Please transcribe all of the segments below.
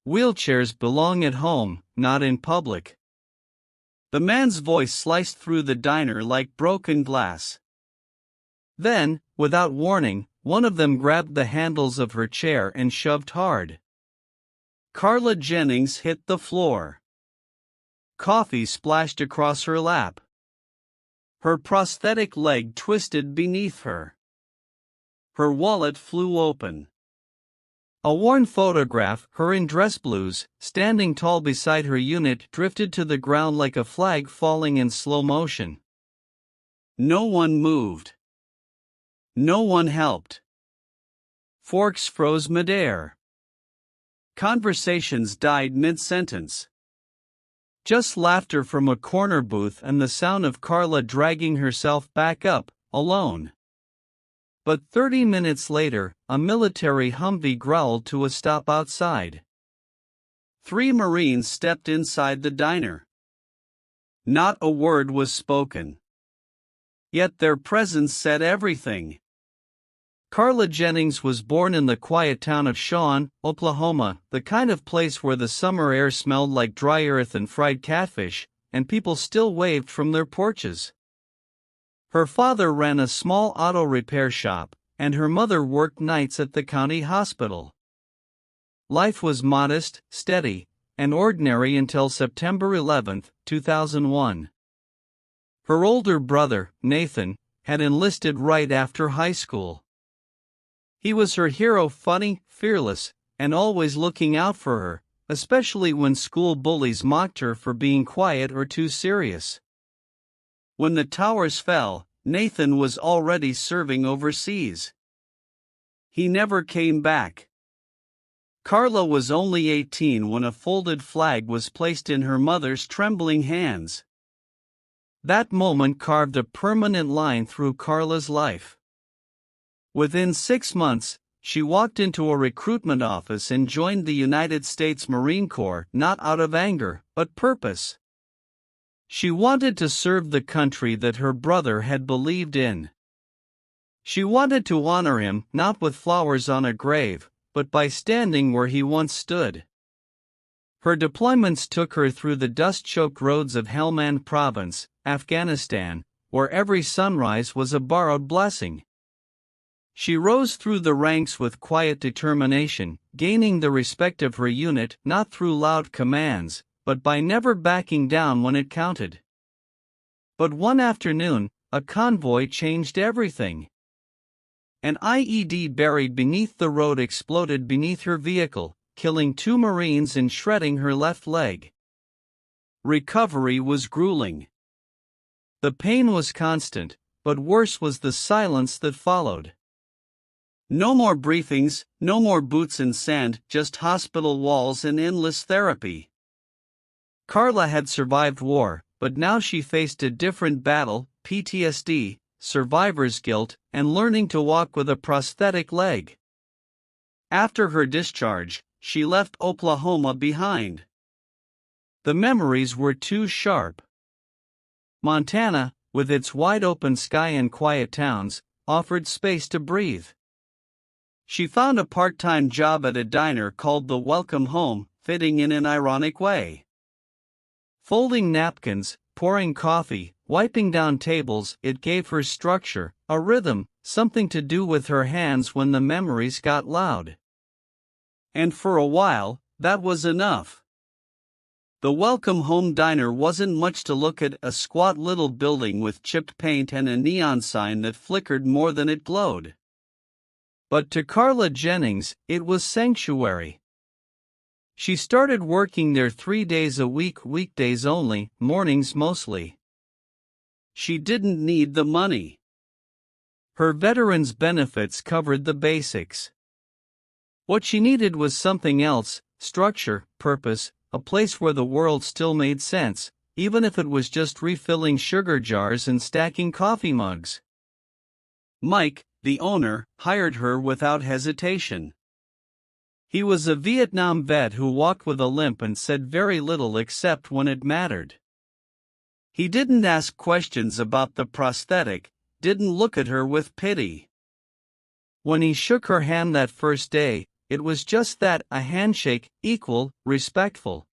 Wheelchairs belong at home, not in public. The man's voice sliced through the diner like broken glass. Then, without warning, one of them grabbed the handles of her chair and shoved hard. Carla Jennings hit the floor. Coffee splashed across her lap. Her prosthetic leg twisted beneath her. Her wallet flew open. A worn photograph, her in dress blues, standing tall beside her unit, drifted to the ground like a flag falling in slow motion. No one moved. No one helped. Forks froze midair. Conversations died mid-sentence. Just laughter from a corner booth and the sound of Carla dragging herself back up, alone. But 30 minutes later, a military Humvee growled to a stop outside. 3 Marines stepped inside the diner. Not a word was spoken. Yet their presence said everything. Carla Jennings was born in the quiet town of Shawn, Oklahoma, the kind of place where the summer air smelled like dry earth and fried catfish, and people still waved from their porches. Her father ran a small auto repair shop, and her mother worked nights at the county hospital. Life was modest, steady, and ordinary until September 11, 2001. Her older brother, Nathan, had enlisted right after high school. He was her hero, funny, fearless, and always looking out for her, especially when school bullies mocked her for being quiet or too serious. When the towers fell, Nathan was already serving overseas. He never came back. Carla was only 18 when a folded flag was placed in her mother's trembling hands. That moment carved a permanent line through Carla's life. Within 6 months, she walked into a recruitment office and joined the United States Marine Corps, not out of anger, but purpose. She wanted to serve the country that her brother had believed in. She wanted to honor him, not with flowers on a grave, but by standing where he once stood. Her deployments took her through the dust-choked roads of Helmand Province, Afghanistan, where every sunrise was a borrowed blessing. She rose through the ranks with quiet determination, gaining the respect of her unit not through loud commands, but by never backing down when it counted. But one afternoon, a convoy changed everything. An IED buried beneath the road exploded beneath her vehicle, killing 2 Marines and shredding her left leg. Recovery was grueling. The pain was constant, but worse was the silence that followed. No more briefings, no more boots in sand, just hospital walls and endless therapy. Carla had survived war, but now she faced a different battle: PTSD, survivor's guilt, and learning to walk with a prosthetic leg. After her discharge, she left Oklahoma behind. The memories were too sharp. Montana, with its wide-open sky and quiet towns, offered space to breathe. She found a part-time job at a diner called the Welcome Home, fitting in an ironic way. Folding napkins, pouring coffee, wiping down tables, it gave her structure, a rhythm, something to do with her hands when the memories got loud. And for a while, that was enough. The Welcome Home diner wasn't much to look at, a squat little building with chipped paint and a neon sign that flickered more than it glowed. But to Carla Jennings, it was sanctuary. She started working there 3 days a week, weekdays only, mornings mostly. She didn't need the money. Her veterans' benefits covered the basics. What she needed was something else: structure, purpose, a place where the world still made sense, even if it was just refilling sugar jars and stacking coffee mugs. Mike, the owner, hired her without hesitation. He was a Vietnam vet who walked with a limp and said very little except when it mattered. He didn't ask questions about the prosthetic, didn't look at her with pity. When he shook her hand that first day, it was just that, a handshake, equal, respectful.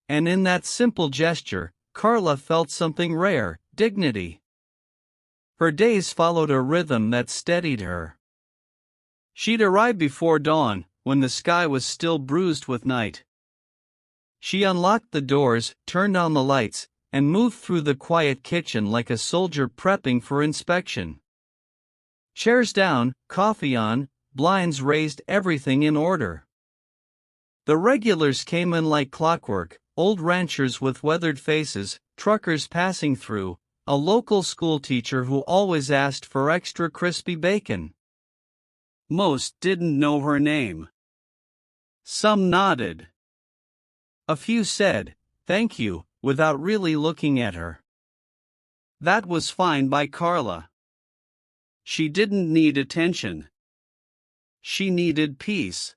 And in that simple gesture, Carla felt something rare, dignity. Her days followed a rhythm that steadied her. She'd arrive before dawn, when the sky was still bruised with night. She unlocked the doors, turned on the lights, and moved through the quiet kitchen like a soldier prepping for inspection. Chairs down, coffee on, blinds raised, everything in order. The regulars came in like clockwork, old ranchers with weathered faces, truckers passing through, a local schoolteacher who always asked for extra crispy bacon. Most didn't know her name. Some nodded. A few said, "Thank you," without really looking at her. That was fine by Carla. She didn't need attention. She needed peace.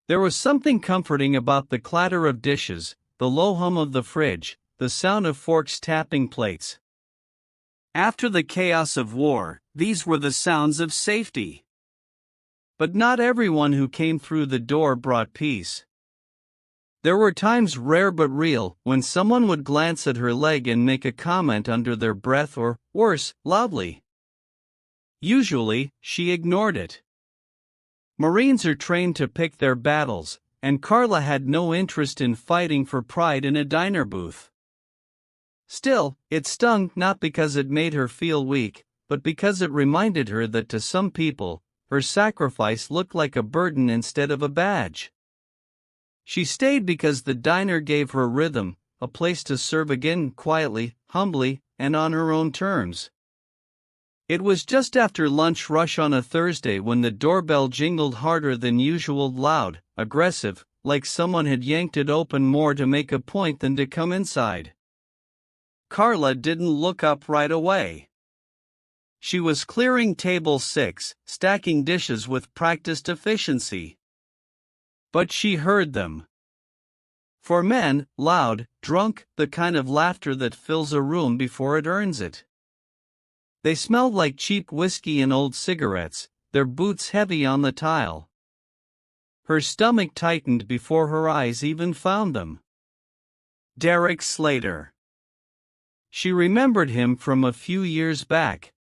There was something comforting about the clatter of dishes, the low hum of the fridge, the sound of forks tapping plates. After the chaos of war, these were the sounds of safety. But not everyone who came through the door brought peace. There were times, rare but real, when someone would glance at her leg and make a comment under their breath or, worse, loudly. Usually, she ignored it. Marines are trained to pick their battles, and Carla had no interest in fighting for pride in a diner booth. Still, it stung, not because it made her feel weak, but because it reminded her that to some people, her sacrifice looked like a burden instead of a badge. She stayed because the diner gave her rhythm, a place to serve again, quietly, humbly, and on her own terms. It was just after lunch rush on a Thursday when the doorbell jingled harder than usual, loud, aggressive, like someone had yanked it open more to make a point than to come inside. Carla didn't look up right away. She was clearing table 6, stacking dishes with practiced efficiency. But she heard them. For men, loud, drunk, the kind of laughter that fills a room before it earns it. They smelled like cheap whiskey and old cigarettes, their boots heavy on the tile. Her stomach tightened before her eyes even found them. Derek Slater. She remembered him from a few years back.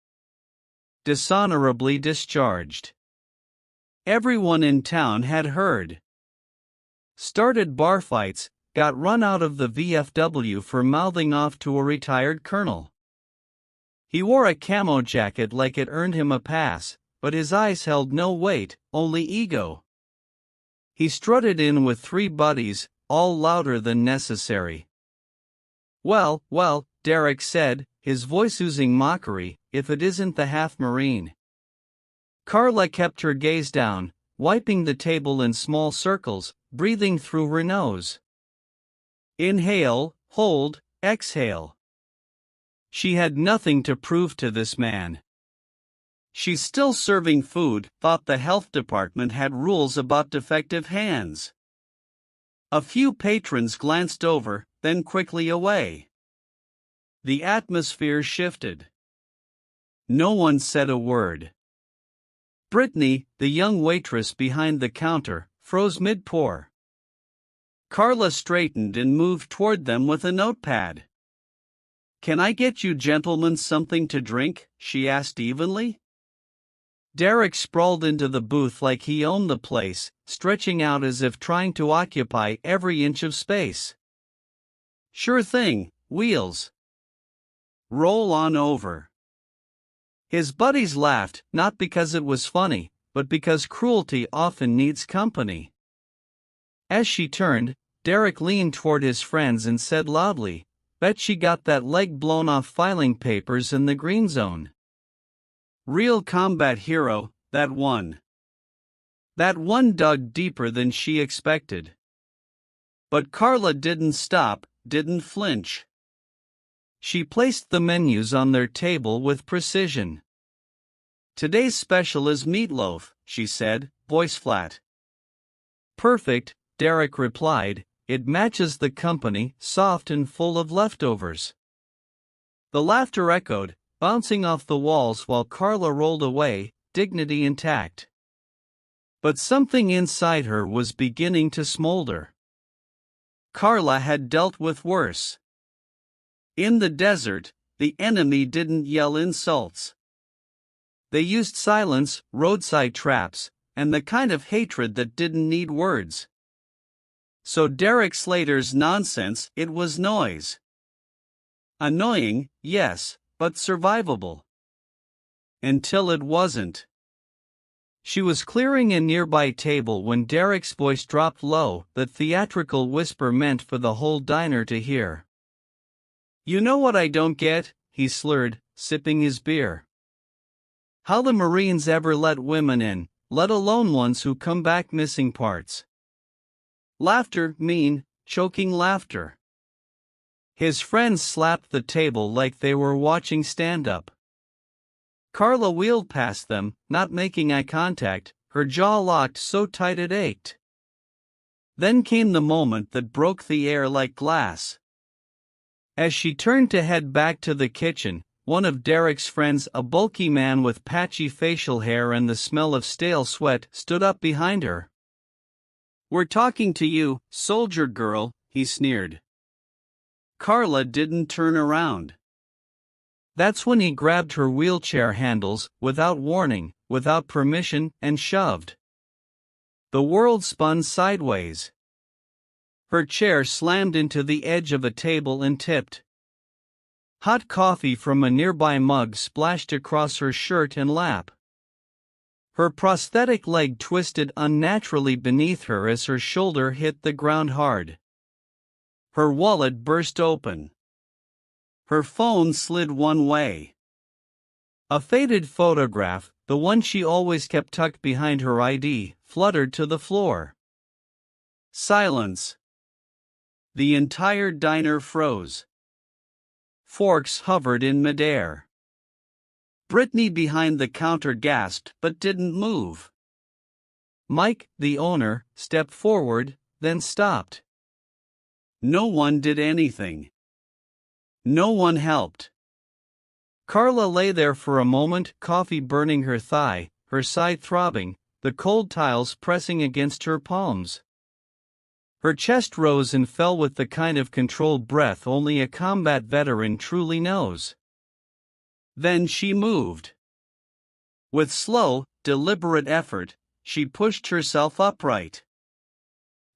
Dishonorably discharged. Everyone in town had heard. Started bar fights, got run out of the VFW for mouthing off to a retired colonel. He wore a camo jacket like it earned him a pass, but his eyes held no weight, only ego. He strutted in with 3 buddies, all louder than necessary. Well, Derek said, his voice oozing mockery, if it isn't the half-marine. Carla kept her gaze down, wiping the table in small circles, breathing through her nose. Inhale, hold, exhale. She had nothing to prove to this man. She's still serving food, thought the health department had rules about defective hands. A few patrons glanced over, then quickly away. The atmosphere shifted. No one said a word. Brittany, the young waitress behind the counter, froze mid-pour. Carla straightened and moved toward them with a notepad. "Can I get you gentlemen something to drink?" she asked evenly. Derek sprawled into the booth like he owned the place, stretching out as if trying to occupy every inch of space. "Sure thing, Wheels. Roll on over." His buddies laughed, not because it was funny, but because cruelty often needs company. As she turned, Derek leaned toward his friends and said loudly, "Bet she got that leg blown off filing papers in the green zone. Real combat hero, that one." That one dug deeper than she expected. But Carla didn't stop, didn't flinch. She placed the menus on their table with precision. "Today's special is meatloaf," she said, voice flat. "Perfect," Derek replied, "it matches the company, soft and full of leftovers." The laughter echoed, bouncing off the walls while Carla rolled away, dignity intact. But something inside her was beginning to smolder. Carla had dealt with worse. In the desert, the enemy didn't yell insults. They used silence, roadside traps, and the kind of hatred that didn't need words. So Derek Slater's nonsense, it was noise. Annoying, yes, but survivable. Until it wasn't. She was clearing a nearby table when Derek's voice dropped low, that theatrical whisper meant for the whole diner to hear. "You know what I don't get?" he slurred, sipping his beer. "How the Marines ever let women in, let alone ones who come back missing parts." Laughter, mean, choking laughter. His friends slapped the table like they were watching stand-up. Carla wheeled past them, not making eye contact, her jaw locked so tight it ached. Then came the moment that broke the air like glass. As she turned to head back to the kitchen, one of Derek's friends, a bulky man with patchy facial hair and the smell of stale sweat, stood up behind her. "We're talking to you, soldier girl," he sneered. Carla didn't turn around. That's when he grabbed her wheelchair handles, without warning, without permission, and shoved. The world spun sideways. Her chair slammed into the edge of a table and tipped. Hot coffee from a nearby mug splashed across her shirt and lap. Her prosthetic leg twisted unnaturally beneath her as her shoulder hit the ground hard. Her wallet burst open. Her phone slid one way. A faded photograph, the one she always kept tucked behind her ID, fluttered to the floor. Silence. The entire diner froze. Forks hovered in midair. Brittany behind the counter gasped but didn't move. Mike, the owner, stepped forward, then stopped. No one did anything. No one helped. Carla lay there for a moment, coffee burning her thigh, her side throbbing, the cold tiles pressing against her palms. Her chest rose and fell with the kind of controlled breath only a combat veteran truly knows. Then she moved. With slow, deliberate effort, she pushed herself upright.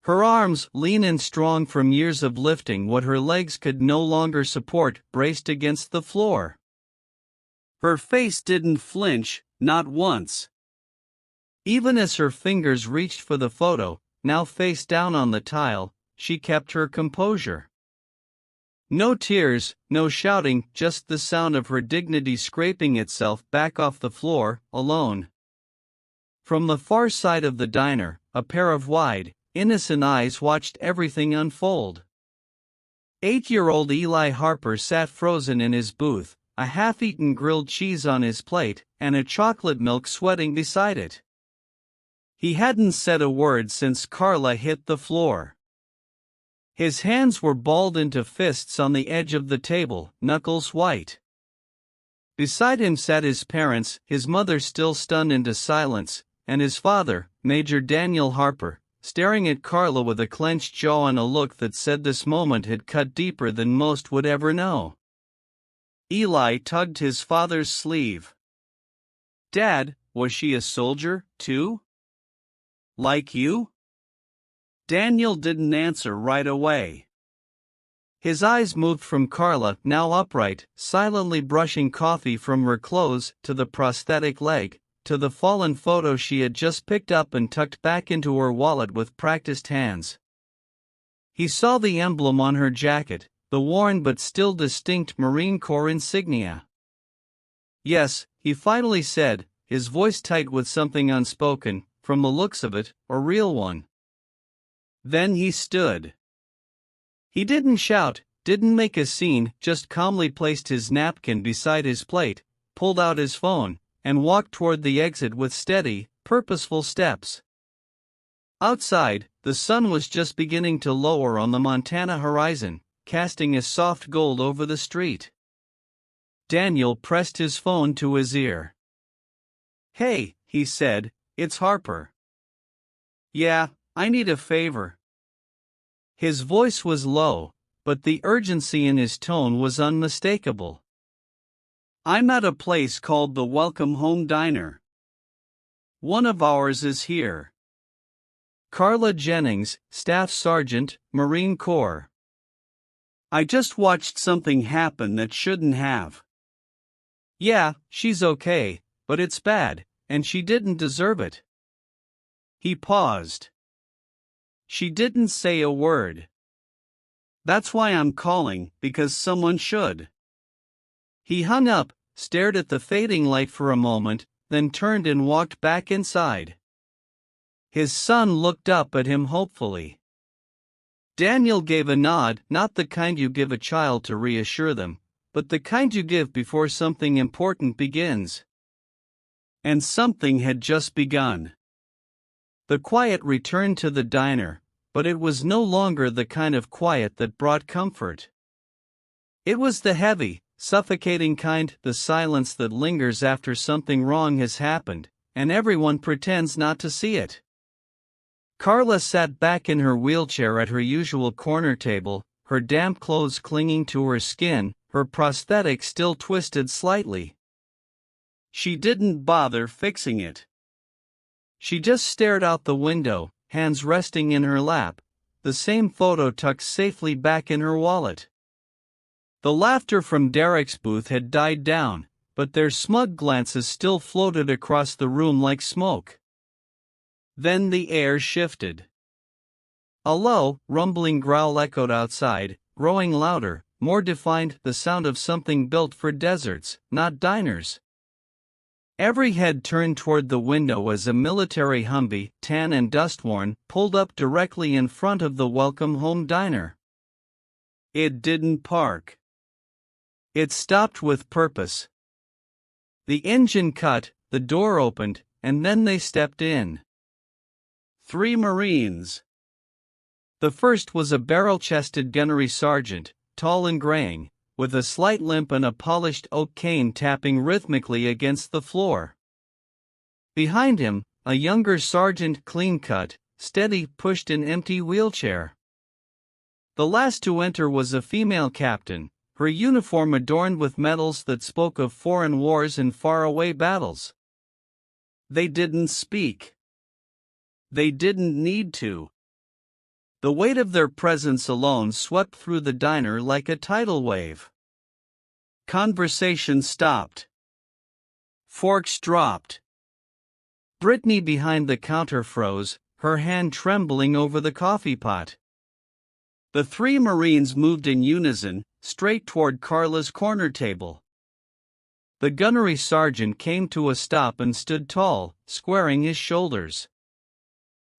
Her arms, lean and strong from years of lifting what her legs could no longer support, braced against the floor. Her face didn't flinch, not once. Even as her fingers reached for the photo, now face down on the tile, she kept her composure. No tears, no shouting, just the sound of her dignity scraping itself back off the floor, alone. From the far side of the diner, a pair of wide, innocent eyes watched everything unfold. 8-year-old Eli Harper sat frozen in his booth, a half-eaten grilled cheese on his plate, and a chocolate milk sweating beside it. He hadn't said a word since Carla hit the floor. His hands were balled into fists on the edge of the table, knuckles white. Beside him sat his parents, his mother still stunned into silence, and his father, Major Daniel Harper, staring at Carla with a clenched jaw and a look that said this moment had cut deeper than most would ever know. Eli tugged his father's sleeve. "Dad, was she a soldier, too? Like you?" Daniel didn't answer right away. His eyes moved from Carla, now upright, silently brushing coffee from her clothes, to the prosthetic leg, to the fallen photo she had just picked up and tucked back into her wallet with practiced hands. He saw the emblem on her jacket, the worn but still distinct Marine Corps insignia. "Yes," he finally said, his voice tight with something unspoken, from the looks of it, a real one. Then he stood. He didn't shout, didn't make a scene, just calmly placed his napkin beside his plate, pulled out his phone, and walked toward the exit with steady, purposeful steps. Outside, the sun was just beginning to lower on the Montana horizon, casting a soft gold over the street. Daniel pressed his phone to his ear. "Hey," he said, "it's Harper. Yeah, I need a favor. His voice was low, but the urgency in his tone was unmistakable. I'm at a place called the Welcome Home Diner. One of ours is here. Carla Jennings, Staff Sergeant, Marine Corps. I just watched something happen that shouldn't have. Yeah, she's okay, but it's bad, and she didn't deserve it. He paused. She didn't say a word. That's why I'm calling, because someone should. He hung up, stared at the fading light for a moment, then turned and walked back inside. His son looked up at him hopefully. Daniel gave a nod, not the kind you give a child to reassure them, but the kind you give before something important begins. And something had just begun. The quiet returned to the diner, but it was no longer the kind of quiet that brought comfort. It was the heavy, suffocating kind, the silence that lingers after something wrong has happened, and everyone pretends not to see it. Carla sat back in her wheelchair at her usual corner table, her damp clothes clinging to her skin, her prosthetic still twisted slightly. She didn't bother fixing it. She just stared out the window, hands resting in her lap, the same photo tucked safely back in her wallet. The laughter from Derek's booth had died down, but their smug glances still floated across the room like smoke. Then the air shifted. A low, rumbling growl echoed outside, growing louder, more defined, the sound of something built for deserts, not diners. Every head turned toward the window as a military Humvee, tan and dust-worn, pulled up directly in front of the Welcome Home Diner. It didn't park. It stopped with purpose. The engine cut, the door opened, and then they stepped in. 3 Marines. The first was a barrel-chested gunnery sergeant, tall and graying, with a slight limp and a polished oak cane tapping rhythmically against the floor. Behind him, a younger sergeant, clean-cut, steady, pushed an empty wheelchair. The last to enter was a female captain, her uniform adorned with medals that spoke of foreign wars and faraway battles. They didn't speak. They didn't need to. The weight of their presence alone swept through the diner like a tidal wave. Conversation stopped. Forks dropped. Brittany behind the counter froze, her hand trembling over the coffee pot. The 3 Marines moved in unison, straight toward Carla's corner table. The gunnery sergeant came to a stop and stood tall, squaring his shoulders.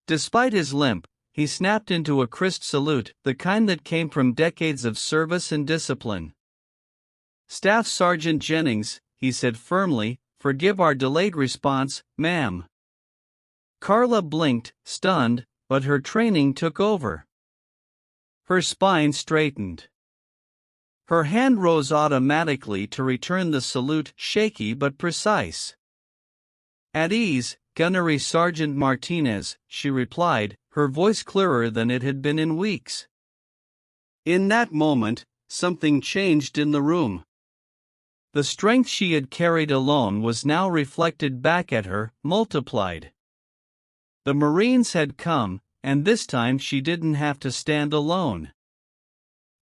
Despite his limp, he snapped into a crisp salute, the kind that came from decades of service and discipline. "Staff Sergeant Jennings," he said firmly, "forgive our delayed response, ma'am." Carla blinked, stunned, but her training took over. Her spine straightened. Her hand rose automatically to return the salute, shaky but precise. "At ease, Gunnery Sergeant Martinez," she replied, her voice clearer than it had been in weeks. In that moment, something changed in the room. The strength she had carried alone was now reflected back at her, multiplied. The Marines had come, and this time she didn't have to stand alone.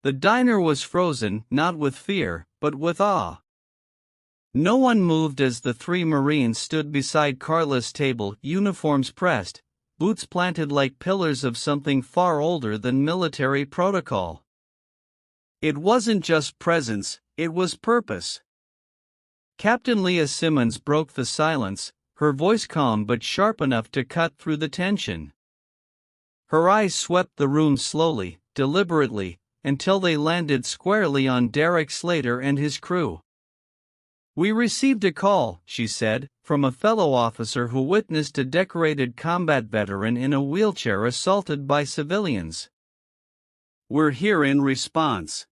The diner was frozen, not with fear, but with awe. No one moved as the 3 Marines stood beside Carla's table, uniforms pressed, boots planted like pillars of something far older than military protocol. It wasn't just presence, it was purpose. Captain Leah Simmons broke the silence, her voice calm but sharp enough to cut through the tension. Her eyes swept the room slowly, deliberately, until they landed squarely on Derek Slater and his crew. "We received a call," she said, "from a fellow officer who witnessed a decorated combat veteran in a wheelchair assaulted by civilians. We're here in response."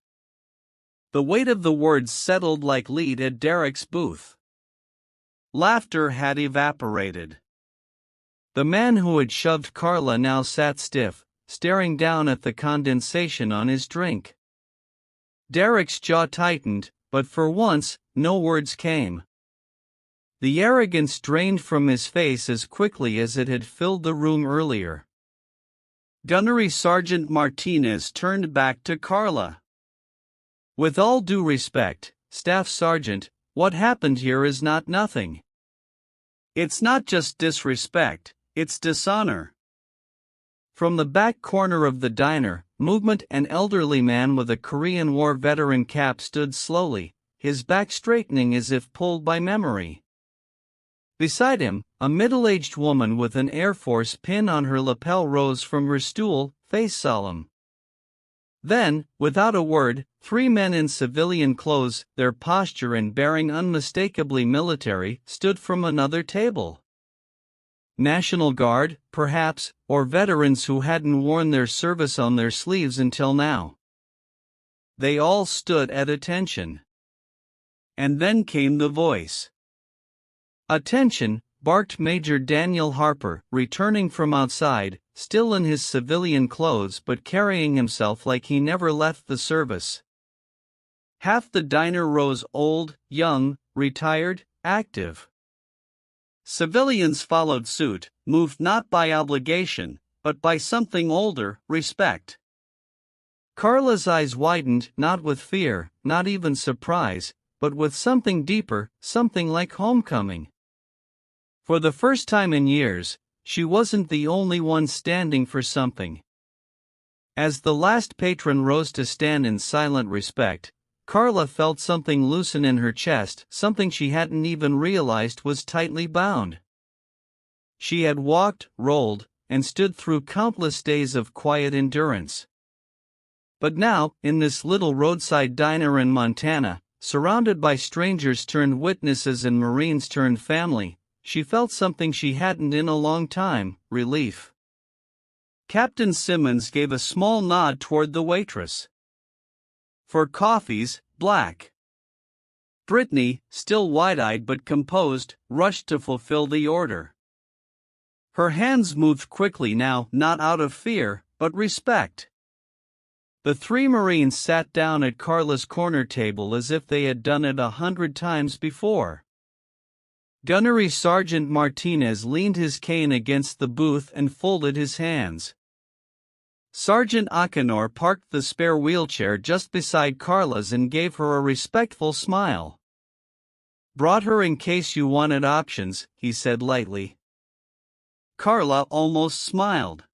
The weight of the words settled like lead at Derek's booth. Laughter had evaporated. The man who had shoved Carla now sat stiff, staring down at the condensation on his drink. Derek's jaw tightened, but for once, no words came. The arrogance drained from his face as quickly as it had filled the room earlier. Gunnery Sergeant Martinez turned back to Carla. "With all due respect, Staff Sergeant, what happened here is not nothing. It's not just disrespect, it's dishonor." From the back corner of the diner, movement, an elderly man with a Korean War veteran cap stood slowly, his back straightening as if pulled by memory. Beside him, a middle-aged woman with an Air Force pin on her lapel rose from her stool, face solemn. Then, without a word, 3 men in civilian clothes, their posture and bearing unmistakably military, stood from another table. National Guard, perhaps, or veterans who hadn't worn their service on their sleeves until now. They all stood at attention. And then came the voice. "Attention," barked Major Daniel Harper, returning from outside, still in his civilian clothes but carrying himself like he never left the service. Half the diner rose, old, young, retired, active. Civilians followed suit, moved not by obligation, but by something older, respect. Carla's eyes widened, not with fear, not even surprise, but with something deeper, something like homecoming. For the first time in years, she wasn't the only one standing for something. As the last patron rose to stand in silent respect, Carla felt something loosen in her chest, something she hadn't even realized was tightly bound. She had walked, rolled, and stood through countless days of quiet endurance. But now, in this little roadside diner in Montana, surrounded by strangers turned witnesses and Marines turned family, she felt something she hadn't in a long time: relief. Captain Simmons gave a small nod toward the waitress. "For coffees, black." Brittany, still wide-eyed but composed, rushed to fulfill the order. Her hands moved quickly now, not out of fear, but respect. The 3 Marines sat down at Carla's corner table as if they had done it 100 times before. Gunnery Sergeant Martinez leaned his cane against the booth and folded his hands. Sergeant Akinor parked the spare wheelchair just beside Carla's and gave her a respectful smile. "Brought her in case you wanted options," he said lightly. Carla almost smiled.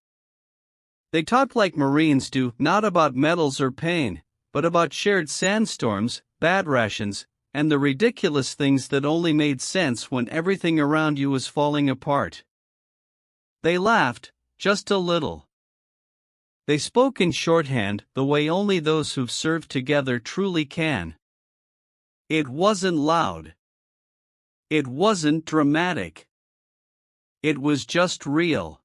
They talked like Marines do, not about medals or pain, but about shared sandstorms, bad rations, and the ridiculous things that only made sense when everything around you was falling apart. They laughed, just a little. They spoke in shorthand, the way only those who've served together truly can. It wasn't loud. It wasn't dramatic. It was just real.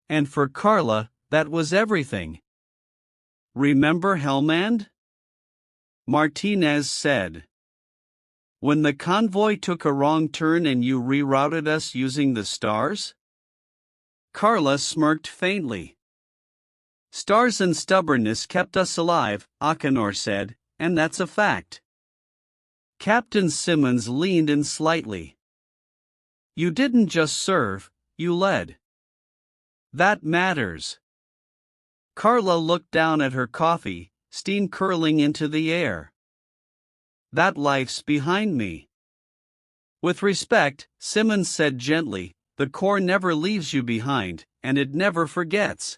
And for Carla, that was everything. "Remember Helmand?" Martinez said. "When the convoy took a wrong turn and you rerouted us using the stars?" Carla smirked faintly. "Stars and stubbornness kept us alive," Akinor said, "and that's a fact." Captain Simmons leaned in slightly. "You didn't just serve, you led. That matters." Carla looked down at her coffee, steam curling into the air. "That life's behind me." With respect, Simmons said gently, "The Corps never leaves you behind, and it never forgets."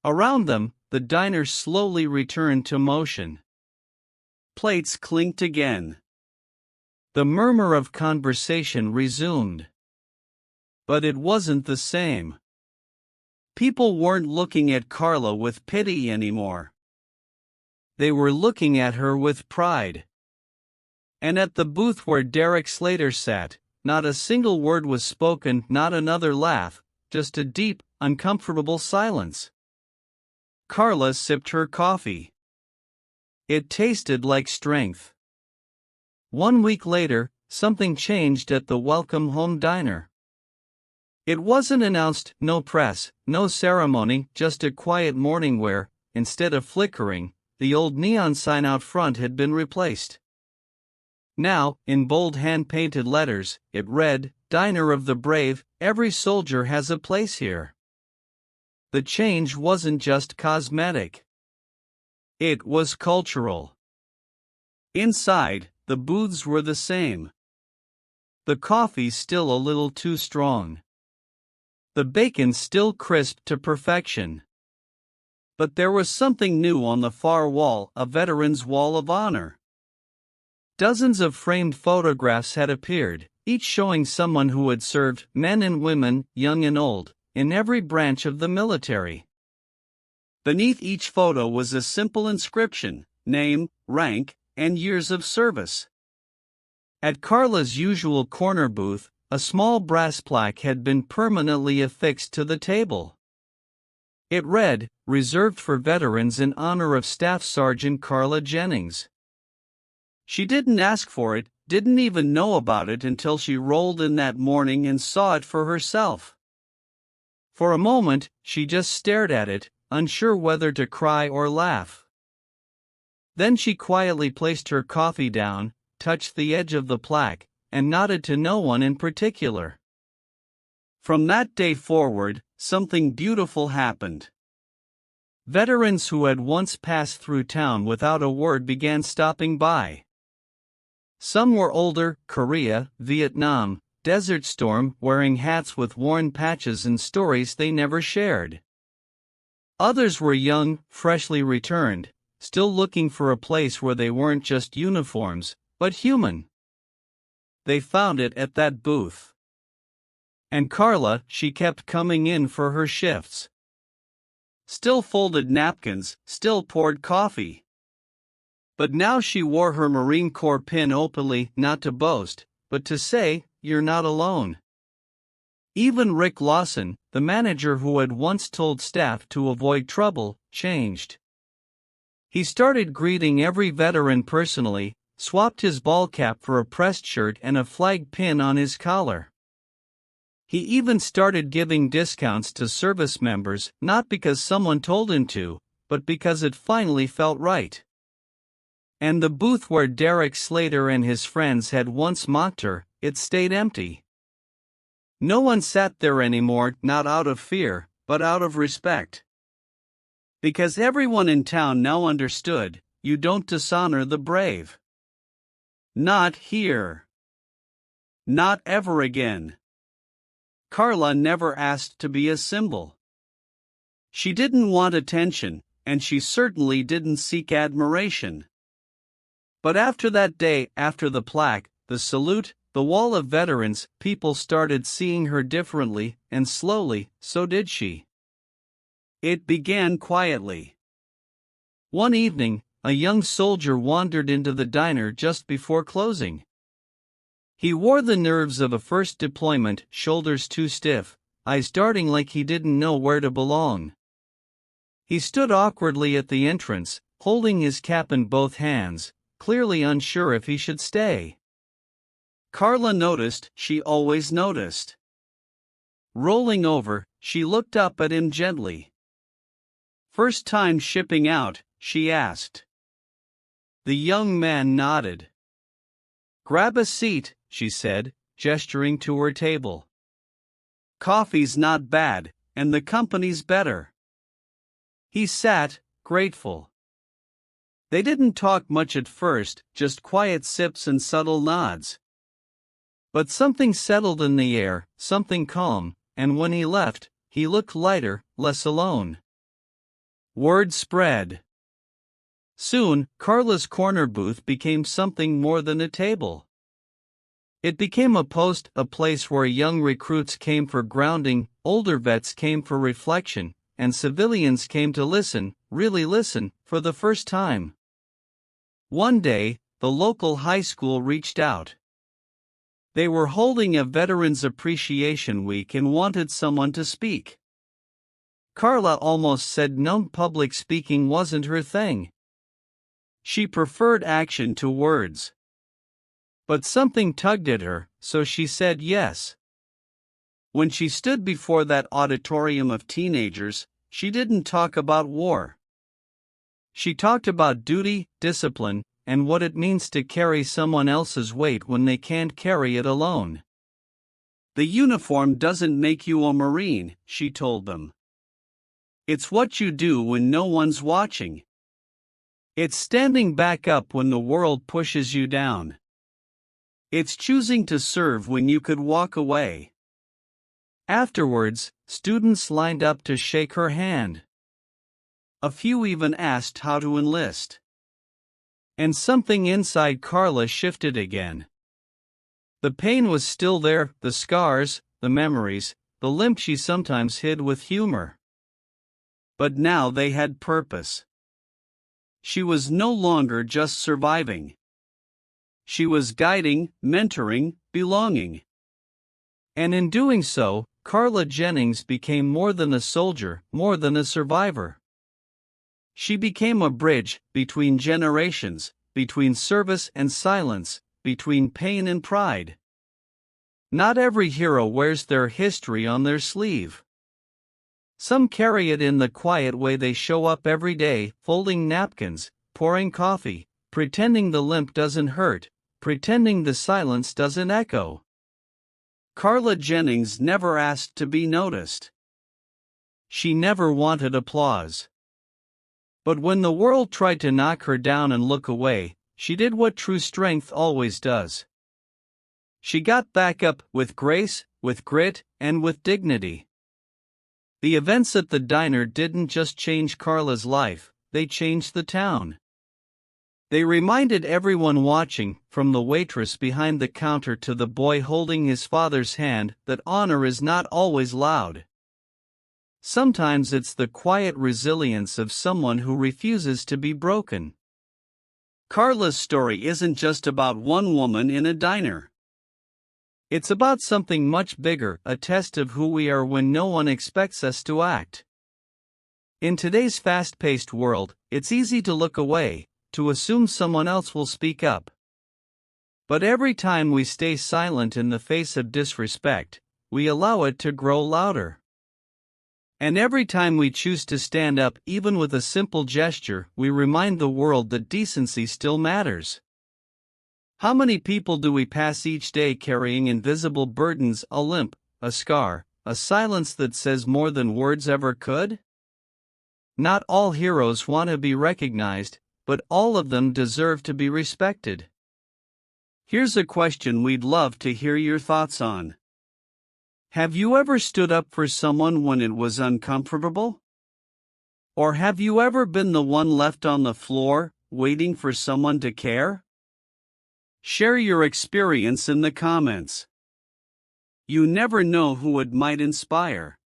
Around them, the diner slowly returned to motion. Plates clinked again. The murmur of conversation resumed. But it wasn't the same. People weren't looking at Carla with pity anymore. They were looking at her with pride. And at the booth where Derek Slater sat, not a single word was spoken, not another laugh, just a deep, uncomfortable silence. Carla sipped her coffee. It tasted like strength. 1 week later, something changed at the Welcome Home Diner. It wasn't announced, no press, no ceremony, just a quiet morning where, instead of flickering, the old neon sign out front had been replaced. Now, in bold hand-painted letters, it read, "Diner of the Brave, every soldier has a place here." The change wasn't just cosmetic. It was cultural. Inside, the booths were the same. The coffee still a little too strong. The bacon still crisp to perfection. But there was something new on the far wall, a veteran's wall of honor. Dozens of framed photographs had appeared, each showing someone who had served, men and women, young and old, in every branch of the military. Beneath each photo was a simple inscription, name, rank, and years of service. At Carla's usual corner booth, a small brass plaque had been permanently affixed to the table. It read, "Reserved for veterans in honor of Staff Sergeant Carla Jennings." She didn't ask for it, didn't even know about it until she rolled in that morning and saw it for herself. For a moment, she just stared at it, unsure whether to cry or laugh. Then she quietly placed her coffee down, touched the edge of the plaque, and nodded to no one in particular. From that day forward, something beautiful happened. Veterans who had once passed through town without a word began stopping by. Some were older, Korea, Vietnam, Desert Storm, wearing hats with worn patches and stories they never shared. Others were young, freshly returned, still looking for a place where they weren't just uniforms, but human. They found it at that booth. And Carla, she kept coming in for her shifts. Still folded napkins, still poured coffee. But now she wore her Marine Corps pin openly, not to boast, but to say, "You're not alone." Even Rick Lawson, the manager who had once told staff to avoid trouble, changed. He started greeting every veteran personally, swapped his ball cap for a pressed shirt and a flag pin on his collar. He even started giving discounts to service members, not because someone told him to, but because it finally felt right. And the booth where Derek Slater and his friends had once mocked her, it stayed empty. No one sat there anymore, not out of fear, but out of respect. Because everyone in town now understood, you don't dishonor the brave. Not here. Not ever again. Carla never asked to be a symbol. She didn't want attention, and she certainly didn't seek admiration. But after that day, after the plaque, the salute, the wall of veterans, people started seeing her differently, and slowly, so did she. It began quietly. One evening, a young soldier wandered into the diner just before closing. He wore the nerves of a first deployment, shoulders too stiff, eyes darting like he didn't know where to belong. He stood awkwardly at the entrance, holding his cap in both hands, clearly unsure if he should stay. Carla noticed, she always noticed. Rolling over, she looked up at him gently. "First time shipping out?" she asked. The young man nodded. "Grab a seat," she said, gesturing to her table. "Coffee's not bad, and the company's better." He sat, grateful. They didn't talk much at first, just quiet sips and subtle nods. But something settled in the air, something calm, and when he left, he looked lighter, less alone. Word spread. Soon, Carla's corner booth became something more than a table. It became a post, a place where young recruits came for grounding, older vets came for reflection, and civilians came to listen, really listen, for the first time. One day, the local high school reached out. They were holding a Veterans Appreciation Week and wanted someone to speak. Carla almost said no, public speaking wasn't her thing. She preferred action to words. But something tugged at her, so she said yes. When she stood before that auditorium of teenagers, she didn't talk about war. She talked about duty, discipline, and what it means to carry someone else's weight when they can't carry it alone. The uniform doesn't make you a Marine, she told them. It's what you do when no one's watching. It's standing back up when the world pushes you down. It's choosing to serve when you could walk away. Afterwards, students lined up to shake her hand. A few even asked how to enlist. And something inside Carla shifted again. The pain was still there, the scars, the memories, the limp she sometimes hid with humor. But now they had purpose. She was no longer just surviving. She was guiding, mentoring, belonging. And in doing so, Carla Jennings became more than a soldier, more than a survivor. She became a bridge between generations, between service and silence, between pain and pride. Not every hero wears their history on their sleeve. Some carry it in the quiet way they show up every day, folding napkins, pouring coffee, pretending the limp doesn't hurt, pretending the silence doesn't echo. Carla Jennings never asked to be noticed. She never wanted applause. But when the world tried to knock her down and look away, she did what true strength always does. She got back up with grace, with grit, and with dignity. The events at the diner didn't just change Carla's life, they changed the town. They reminded everyone watching, from the waitress behind the counter to the boy holding his father's hand, that honor is not always loud. Sometimes it's the quiet resilience of someone who refuses to be broken. Carla's story isn't just about one woman in a diner. It's about something much bigger, a test of who we are when no one expects us to act. In today's fast-paced world, it's easy to look away, to assume someone else will speak up. But every time we stay silent in the face of disrespect, we allow it to grow louder. And every time we choose to stand up, even with a simple gesture, we remind the world that decency still matters. How many people do we pass each day carrying invisible burdens, a limp, a scar, a silence that says more than words ever could? Not all heroes want to be recognized, but all of them deserve to be respected. Here's a question we'd love to hear your thoughts on. Have you ever stood up for someone when it was uncomfortable? Or have you ever been the one left on the floor, waiting for someone to care? Share your experience in the comments. You never know who it might inspire.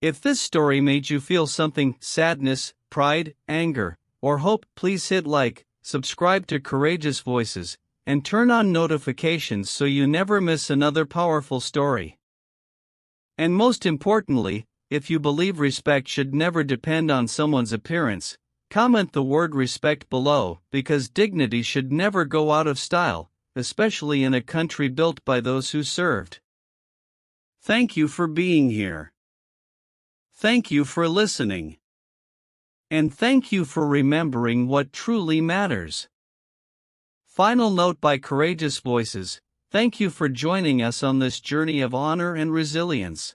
If this story made you feel something, sadness, pride, anger, or hope, please hit like, subscribe to Courageous Voices, and turn on notifications so you never miss another powerful story. And most importantly, if you believe respect should never depend on someone's appearance, comment the word respect below, because dignity should never go out of style, especially in a country built by those who served. Thank you for being here. Thank you for listening. And thank you for remembering what truly matters. Final note by Courageous Voices: thank you for joining us on this journey of honor and resilience.